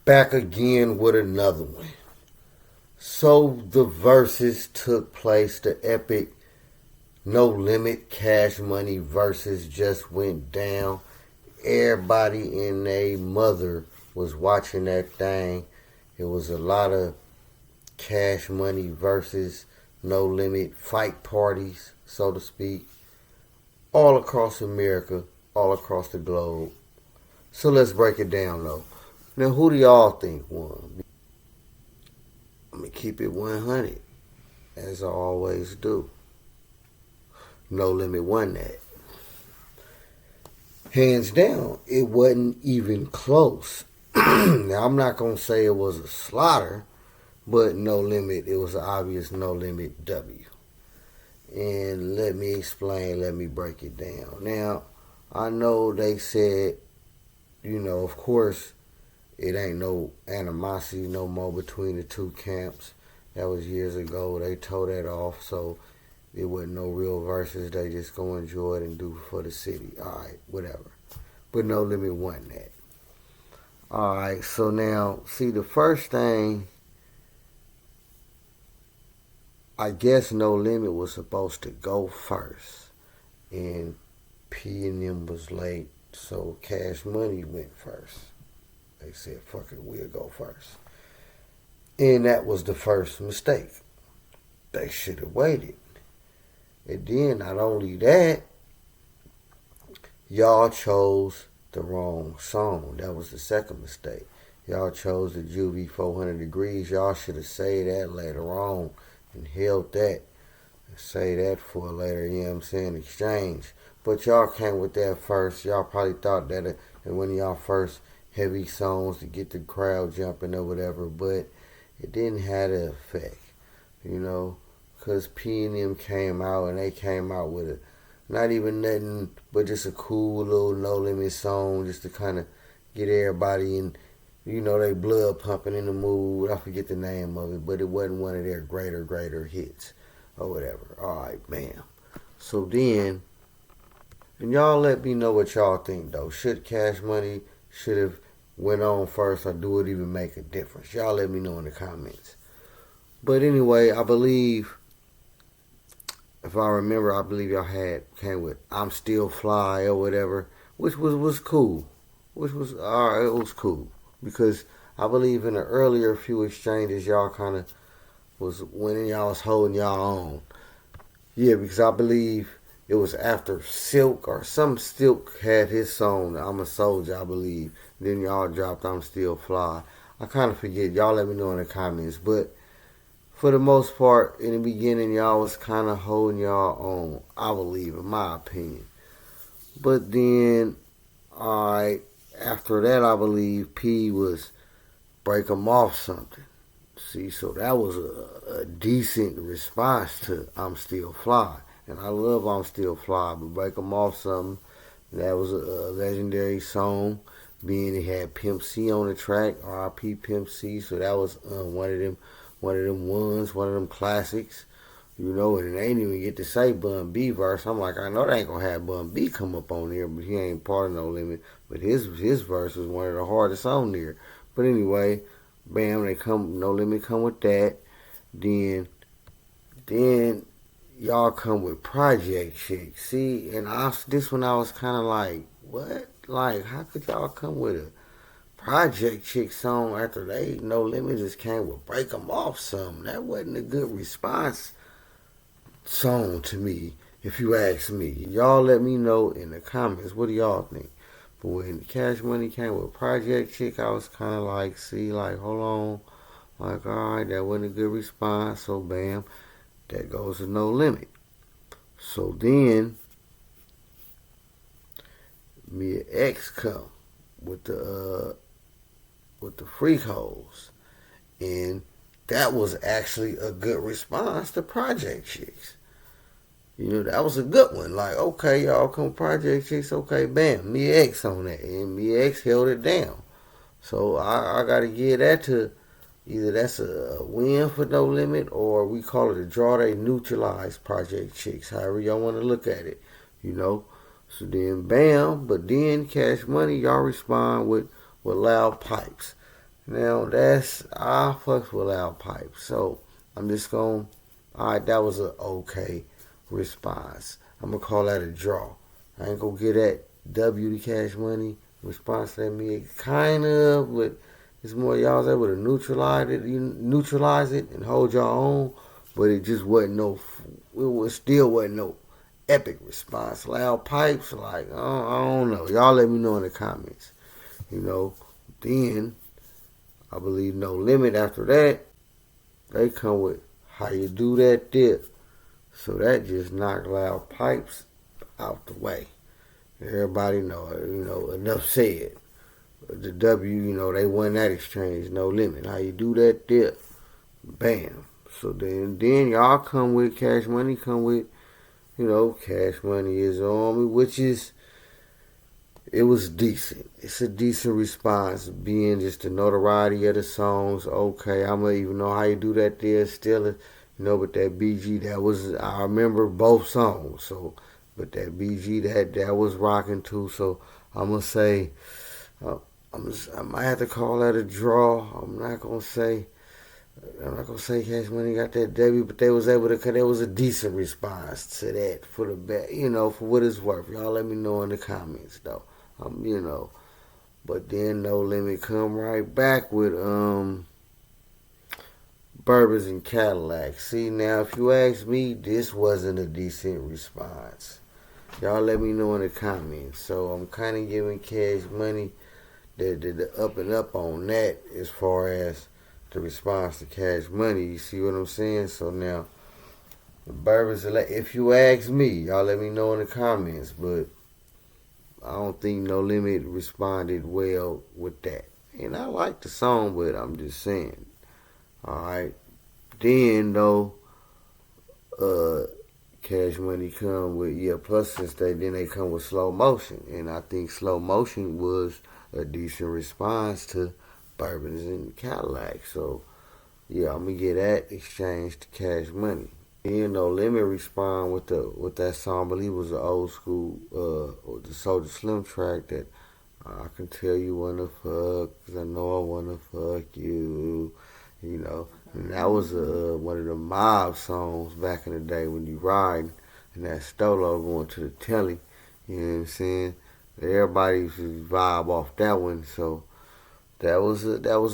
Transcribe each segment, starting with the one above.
Back again with another one. So the Verzuz took place. The epic No Limit Cash Money Verzuz just went down. Everybody and their mother was watching that thing. It was a lot of Cash Money versus No Limit fight parties, so to speak, all across America, all across the globe. So let's break it down though. Now, who do y'all think won? I'm going to keep it 100, as I always do. No Limit won that. Hands down, it wasn't even close. Now, I'm not going to say it was a slaughter, but No Limit, it was an obvious No Limit W. And let me explain, let me break it down. Now, I know they said, of course, it ain't no animosity no more between the two camps. That was years ago. They tore that off, so it wasn't no real verses. They just go enjoy it and do for the city. Alright, whatever. But No Limit won that. Alright, so now, see, the first thing, I guess No Limit was supposed to go first. And P and M was late, so Cash Money went first. They said, fuck it, we'll go first. And that was the first mistake. They should have waited. And then, not only that, y'all chose the wrong song. That was the second mistake. Y'all chose the Juvie 400 Degrees. Y'all should have said that later on and held that. And say that for later, exchange. But y'all came with that first. Y'all probably thought that one of y'all first heavy songs to get the crowd jumping or whatever, but it didn't have the effect, because P and M came out and they came out with not even nothing but just a cool little No Limit song just to kind of get everybody in, they blood pumping in the mood. I forget the name of it, but it wasn't one of their greater hits or whatever. Alright, bam. So then, and y'all let me know what y'all think though. Should Cash Money should have went on first, or do it even make a difference? Y'all let me know in the comments. But anyway, I believe, if I remember, I believe y'all came with I'm Still Fly or whatever, which was cool. Which was, alright, it was cool. Because I believe in the earlier few exchanges, y'all kind of was, when y'all was holding y'all own. Yeah, because I believe it was after Silk, or some Silk had his song, I'm a Soldier, I believe. Then y'all dropped I'm Still Fly. I kind of forget. Y'all let me know in the comments. But for the most part, in the beginning, y'all was kind of holding y'all own, I believe, in my opinion. But then, alright, after that, I believe P was break 'em off something. See, so that was a decent response to I'm Still Fly. And I love I'm Still Fly, but break 'em off something. That was a legendary song. Being it had Pimp C on the track, R.I.P. Pimp C. So that was one of them ones, one of them classics. And they ain't even get to say Bun B verse. I'm like, I know they ain't gonna have Bun B come up on there, but he ain't part of No Limit. But his verse was one of the hardest on there. But anyway, bam, No Limit come with that. Then y'all come with Project Chick. See, and this one I was kind of like, what? Like, how could y'all come with a Project Chick song after they No Limit just came with Break 'em Off something? That wasn't a good response song to me, if you ask me. Y'all let me know in the comments. What do y'all think? But when Cash Money came with Project Chick, I was kind of like, hold on. Like, alright, that wasn't a good response. So, bam, that goes to No Limit. So then, Mia X come with the freak hoes, and that was actually a good response to Project Chicks. That was a good one. Like, okay, y'all come Project Chicks, okay, bam, Mia X on that, and Mia X held it down. So I gotta give that to, either that's a win for No Limit, or we call it a draw. They neutralized Project Chicks, however y'all want to look at it, So then, bam, but then Cash Money, y'all respond with loud pipes. Now that's I fucks with loud pipes. So I'm just gonna alright, that was a okay response. I'm gonna call that a draw. I ain't gonna get that W to Cash Money response to that me kind of, but it's more y'all was able to neutralize it and hold y'all own, but it just wasn't no. Still wasn't no epic response. Loud pipes, like I don't know. Y'all let me know in the comments. You know, then I believe No Limit after that, they come with How You Do That Dip. So that just knocked Loud Pipes out the way. Everybody know it, enough said. The W, they won that exchange, No Limit. How You Do That Dip. Bam. So then y'all come with Cash Money, come with, Cash Money is on me, which is it was decent. It's a decent response, being just the notoriety of the songs. Okay, I'm gonna even know how you do that there. Still, but that BG, that was, I remember both songs. So, but that BG, that was rocking too. So I'm gonna say, I might have to call that a draw. I'm not gonna say Cash Money got that W, but they was able to. Cause there was a decent response to that for the bet. For what it's worth. Y'all let me know in the comments though. But then No Limit come right back with Bourbons and Cadillacs. See, now if you ask me, this wasn't a decent response. Y'all let me know in the comments. So I'm kind of giving Cash Money the up and up on that as far as the response to Cash Money. You see what I'm saying? So now the Bourbons, if you ask me, y'all let me know in the comments. But I don't think No Limit responded well with that. And I like the song, but I'm just saying. Alright. Then though, Cash Money come with, plus since they come with Slow Motion. And I think Slow Motion was a decent response to Bourbons and Cadillac. So yeah, I'm gonna get that exchange to Cash Money. No Limit respond with that song. I believe it was the old school, the Soulja Slim track that I can tell you wanna fuck, 'cause I know I wanna fuck you. And that was one of the mob songs back in the day when you ride and that Stolo going to the telly. You know what I'm saying? Everybody used to vibe off that one. So that was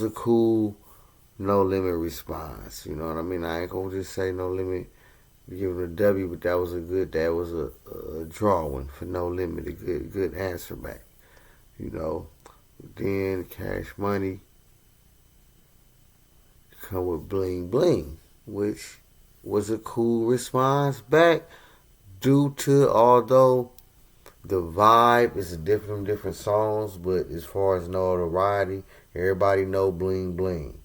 a cool No Limit response. You know what I mean? I ain't gonna just say No Limit, give him a W, but that was a draw one for No Limit, a good answer back. Then Cash Money come with Bling Bling, which was a cool response back, due to, although the vibe is different songs, but as far as notoriety, everybody know Bling Bling.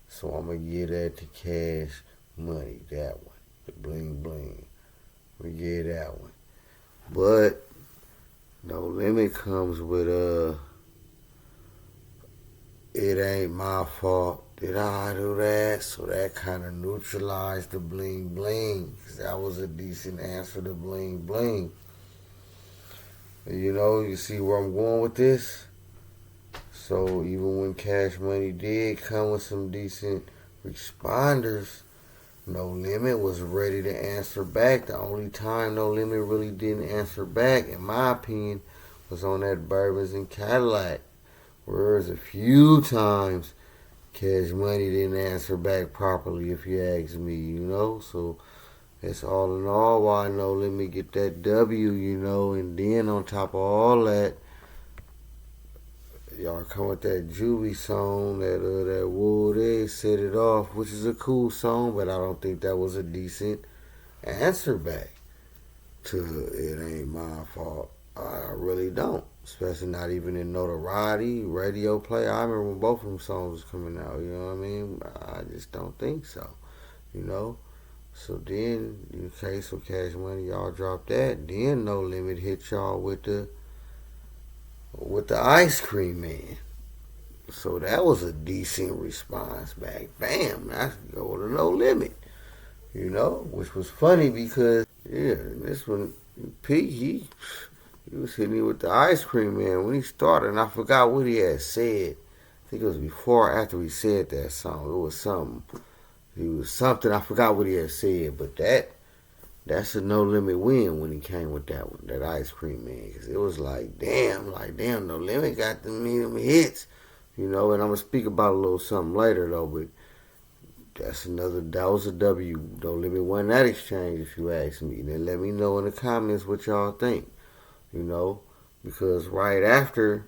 So I'm gonna give that to Cash Money, that one, the Bling Bling. We give that one. But No Limit comes with It Ain't My Fault Did I Do That? So that kind of neutralized the Bling Bling, 'cause that was a decent answer to Bling Bling. You see where I'm going with this? So even when Cash Money did come with some decent responders, No Limit was ready to answer back. The only time No Limit really didn't answer back, in my opinion, was on that Bourbons and Cadillac. Whereas a few times Cash Money didn't answer back properly, if you ask me, So that's all in all why No Limit get that W, and then on top of all that, y'all come with that Juvie song, that Wool, they set it off, which is a cool song, but I don't think that was a decent answer back to It Ain't My Fault. I really don't. Especially not even in notoriety, radio play. I remember when both of them songs was coming out, you know what I mean? I just don't think so, So then, in case of Cash Money, y'all dropped that. Then No Limit hit y'all with the Ice Cream Man. So that was a decent response back. Bam, that's go to No Limit. Which was funny because, this one, Pete, he was hitting me with the Ice Cream Man when he started, and I forgot what he had said I think it was before or after he said that song. It was something. He was something. I forgot what he had said, but that's a No Limit win when he came with that one, that Ice Cream Man. Because it was like damn, No Limit got them hits, And I'm gonna speak about a little something later though, but that was a W. No Limit won that exchange, if you ask me. Then let me know in the comments what y'all think, because right after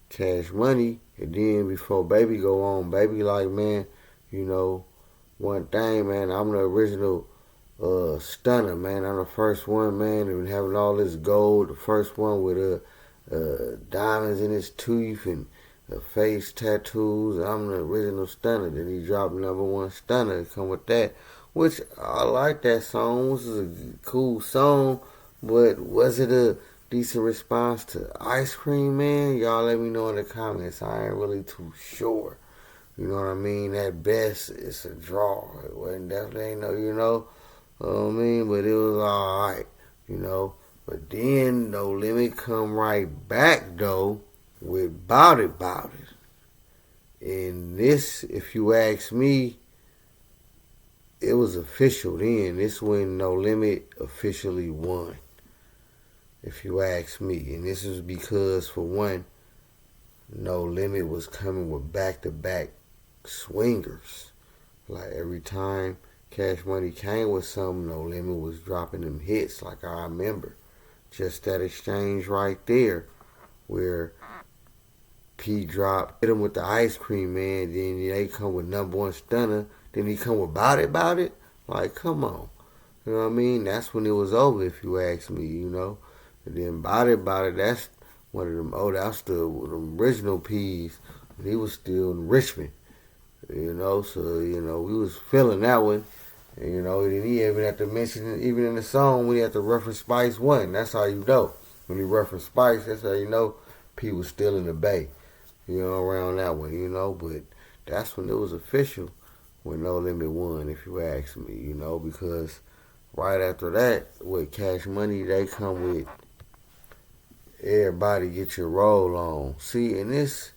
Cash Money, and then before Baby go on, Baby like, man, one thing, man, I'm the original stunner, man. I'm the first one, man, and having all this gold, the first one with diamonds in his teeth and face tattoos. I'm the original stunner. Then he dropped number one stunner to come with that, which I like that song. This is a cool song, but was it a decent response to Ice Cream Man? Y'all let me know in the comments. I ain't really too sure. You know what I mean? At best, it's a draw. It wasn't definitely ain't no, what I mean? But it was alright, But then No Limit come right back though with Bout It. And this, if you ask me, it was official then. This when No Limit officially won, if you ask me. And this is because, for one, No Limit was coming with back-to-back swingers. Like every time Cash Money came with something, No Limit was dropping them hits. Like I remember just that exchange right there where P dropped, hit him with the Ice Cream Man, then they come with number one stunner, then he come with Bout It. Like, come on. You know what I mean? That's when it was over, if you ask me, And then Bout It, that's one of them, that's the original P's. And he was still in Richmond, so, we was feeling that one. And, then he even had to mention, even in the song, when he had to reference Spice One. That's how you know. When he referenced Spice, that's how you know P was still in the Bay. Around that one, but that's when it was official when No Limit won, if you ask me, because right after that, with Cash Money, they come with Everybody Get Your Roll On. See, and this,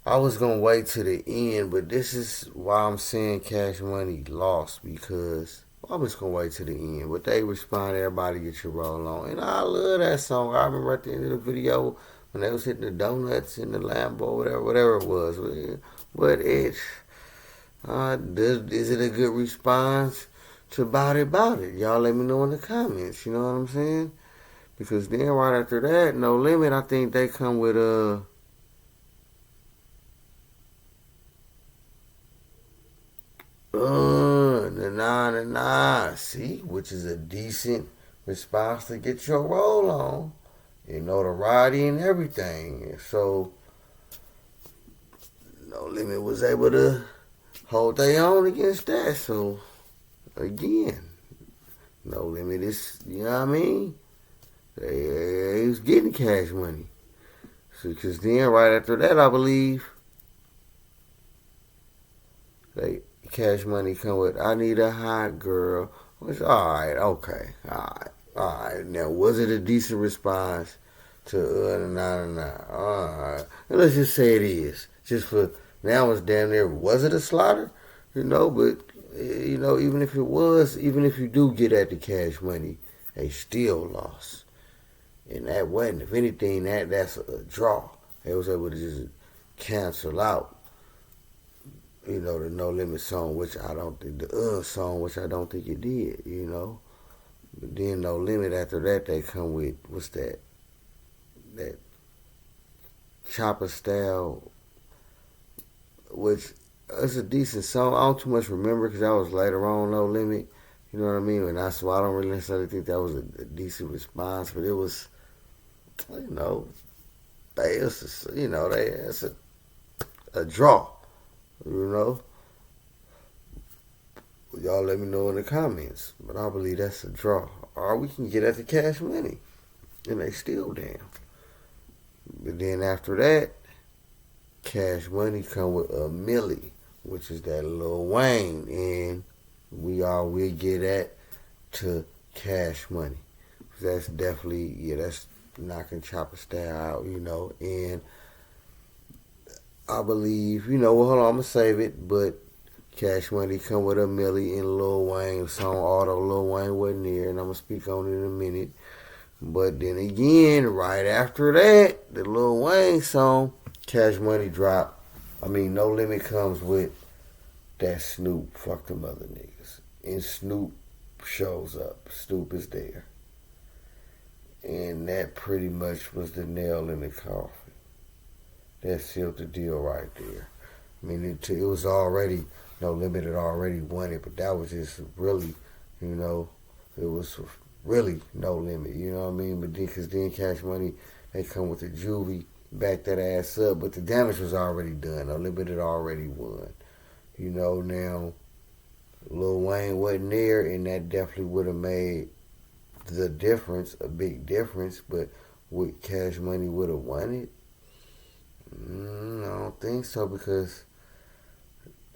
I was going to wait to the end, but this is why I'm saying Cash Money lost, because I'm just going to wait to the end. But they respond, Everybody Get Your Roll On. And I love that song. I remember at the end of the video, when they was hitting the donuts in the Lambo, whatever it was. But it's, is it a good response to Bout It? Y'all let me know in the comments, you know what I'm saying? Because then right after that, No Limit, I think they come with nah, see, which is a decent response to Get Your Roll On. Notoriety and everything. So No Limit was able to hold their own against that. So again, No Limit is, you know what I mean? They was getting Cash Money. So, because then right after that, I believe, Cash Money come with I Need a Hot Girl. Which, alright, okay, alright. Now, was it a decent response to Alright. Let's just say it is. Just for now, it's damn near, was it a slaughter? But, even if it was, even if you do get at the Cash Money, they still lost. And that wasn't, if anything, that's a draw. They was able to just cancel out, the No Limit song, which I don't think, the song, which I don't think it did, But then No Limit, after that, they come with, what's that? That Chopper Style, which is a decent song. I don't too much remember because that was later on, No Limit. You know what I mean? And that's why I don't really necessarily think that was a decent response, but it was, it's a draw, Y'all let me know in the comments, but I believe that's a draw. Or we can get at the Cash Money, and they still damn. But then after that, Cash Money come with a Millie, which is that Lil Wayne, and we get at to Cash Money. That's definitely, that's knocking Chopper Style out, and I believe, well, hold on, I'm going to save it, but Cash Money come with a Millie and Lil Wayne song, although Lil Wayne wasn't there, and I'm going to speak on it in a minute. But then again, right after that, the Lil Wayne song, Cash Money dropped. No Limit comes with that Snoop, fuck them other niggas. And Snoop shows up. Snoop is there. And that pretty much was the nail in the coffin. That sealed the deal right there. It was already, No Limit had already won it, but that was just really, it was really No Limit, you know what I mean? But then, because then Cash Money, they come with the juvie, back that ass up, but the damage was already done. No Limit had already won. Now, Lil Wayne wasn't there, and that definitely would have made the difference, a big difference, but would Cash Money would have won it? I don't think so, because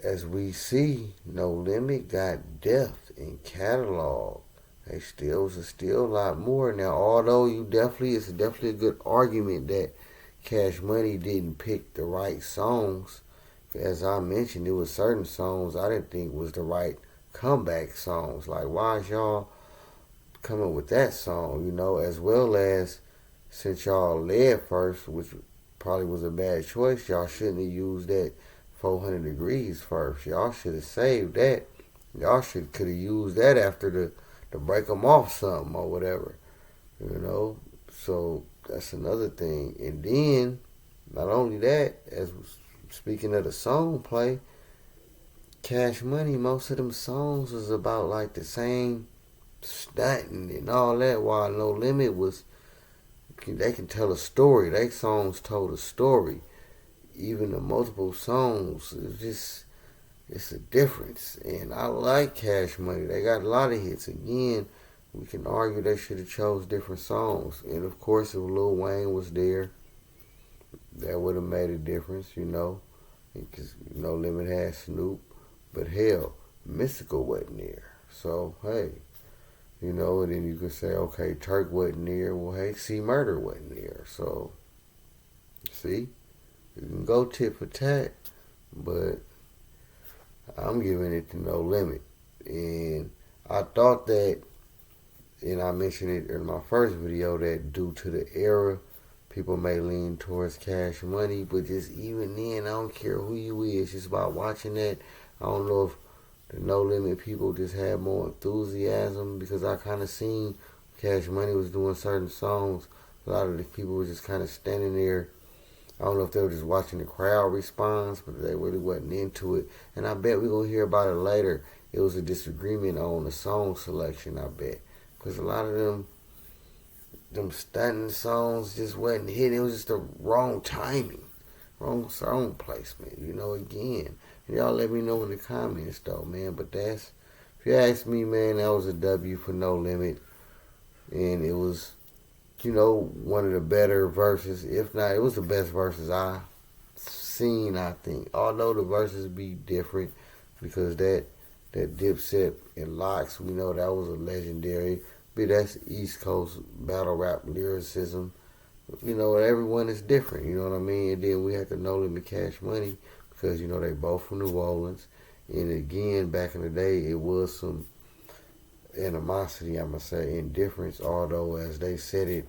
as we see, No Limit got depth in catalog. They still a lot more. Now, although it's definitely a good argument that Cash Money didn't pick the right songs. As I mentioned, there was certain songs I didn't think was the right comeback songs. Like, why is y'all coming with that song, as well as, since y'all led first, which probably was a bad choice, y'all shouldn't have used that 400 Degrees first. Y'all should have saved that. Y'all could have used that after to break them off something or whatever, So that's another thing. And then, not only that, as speaking of the song play, Cash Money, most of them songs was about like the same stunting and all that, while No Limit they can tell a story. They songs told a story. Even the multiple songs, it's a difference. And I like Cash Money. They got a lot of hits. Again, we can argue they should have chose different songs. And of course, if Lil Wayne was there, that would have made a difference, because No Limit had Snoop. But hell, Mystical wasn't there. So, hey, and then you could say, okay, Turk wasn't there. Well, hey, C Murder wasn't there. So, see, you can go tit for tat, but I'm giving it to No Limit. And I thought that, and I mentioned it in my first video, that due to the era, people may lean towards Cash Money, but just even then, I don't care who you is, just by watching that, I don't know if the No Limit people just had more enthusiasm, because I kind of seen Cash Money was doing certain songs. A lot of the people were just kind of standing there. I don't know if they were just watching the crowd response, but they really wasn't into it. And I bet we're going to hear about it later. It was a disagreement on the song selection, I bet. Because a lot of them stunning songs just wasn't hitting. It was just the wrong timing. Wrong song placement, again. And y'all let me know in the comments, though, man. But if you ask me, man, that was a W for No Limit. And it was, one of the better verses. If not, it was the best verses I've seen, I think. Although the verses be different, because that Dipset and Locks, we know that was a legendary. But that's East Coast battle rap lyricism. Everyone is different, you know what I mean? And then we had to No Limit Cash Money, because, they both from New Orleans. And again, back in the day, it was some animosity, I'm going to say, indifference, although as they said it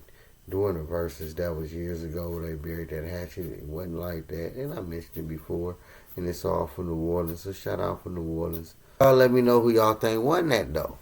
during the verses, that was years ago, they buried that hatchet. It wasn't like that, and I mentioned it before, and it's all from New Orleans, so shout out for New Orleans. Y'all let me know who y'all think won that, though.